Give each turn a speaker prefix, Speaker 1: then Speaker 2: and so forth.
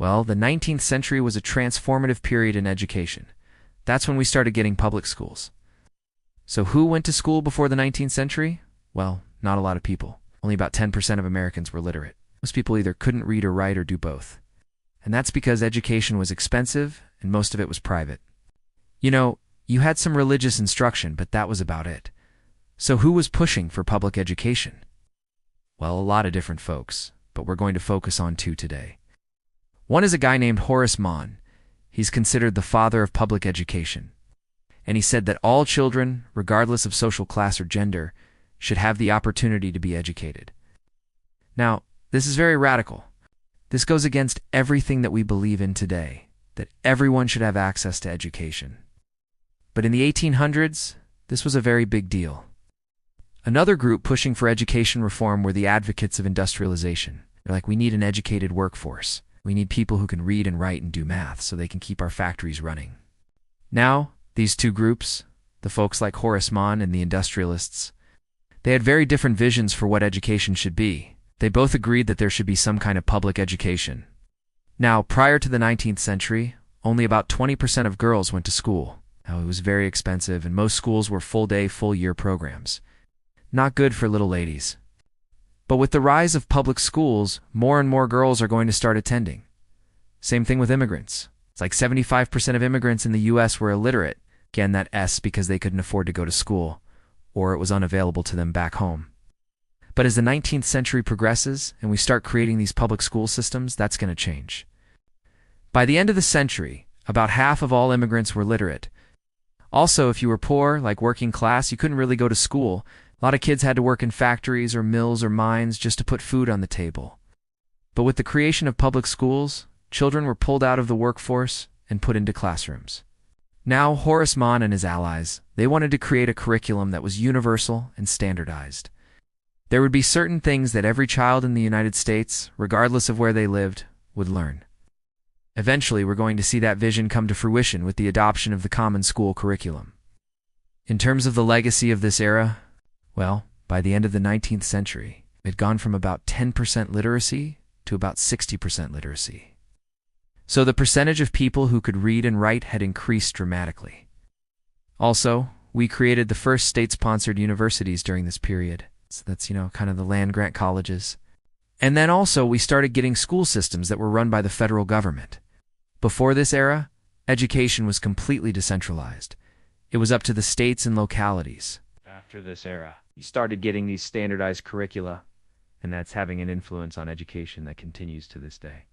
Speaker 1: Well, the 19th century was a transformative period in education. That's when we started getting public schools. So who went to school before the 19th century? Well, not a lot of people. Only about 10% of Americans were literate. Most people either couldn't read or write or do both. And that's because education was expensive and most of it was private. You know, you had some religious instruction, but that was about it. So who was pushing for public education? Well, a lot of different folks, but we're going to focus on two today. One is a guy named Horace Mann. He's considered the father of public education. And he said that all children, regardless of social class or gender, should have the opportunity to be educated. Now, this is very radical. This goes against everything that we believe in today, that everyone should have access to education. But in the 1800s, this was a very big deal. Another group pushing for education reform were the advocates of industrialization. They're like, we need an educated workforce. We need people who can read and write and do math so they can keep our factories running. Now, these two groups, the folks like Horace Mann and the industrialists, they had very different visions for what education should be. They both agreed that there should be some kind of public education. Now, prior to the 19th century, only about 20% of girls went to school. Now, it was very expensive, and most schools were full-day, full-year programs. Not good for little ladies. But with the rise of public schools, more and more girls are going to start attending. Same thing with immigrants. It's like 75% of immigrants in the U.S. were illiterate. Again, that S because they couldn't afford to go to school, or it was unavailable to them back home. But as the 19th century progresses and we start creating these public school systems, that's going to change. By the end of the century, about half of all immigrants were literate. Also, if you were poor, like working class, you couldn't really go to school. A lot of kids had to work in factories or mills or mines just to put food on the table. But with the creation of public schools, children were pulled out of the workforce and put into classrooms. Now, Horace Mann and his allies, they wanted to create a curriculum that was universal and standardized. There would be certain things that every child in the United States, regardless of where they lived, would learn. Eventually, we're going to see that vision come to fruition with the adoption of the common school curriculum. In terms of the legacy of this era, well, by the end of the 19th century, it had gone from about 10% literacy to about 60% literacy. So the percentage of people who could read and write had increased dramatically. Also, we created the first state-sponsored universities during this period. So that's, kind of the land-grant colleges. And then also, we started getting school systems that were run by the federal government. Before this era, education was completely decentralized. It was up to the states and localities. After this era, you started getting these standardized curricula, and that's having an influence on education that continues to this day.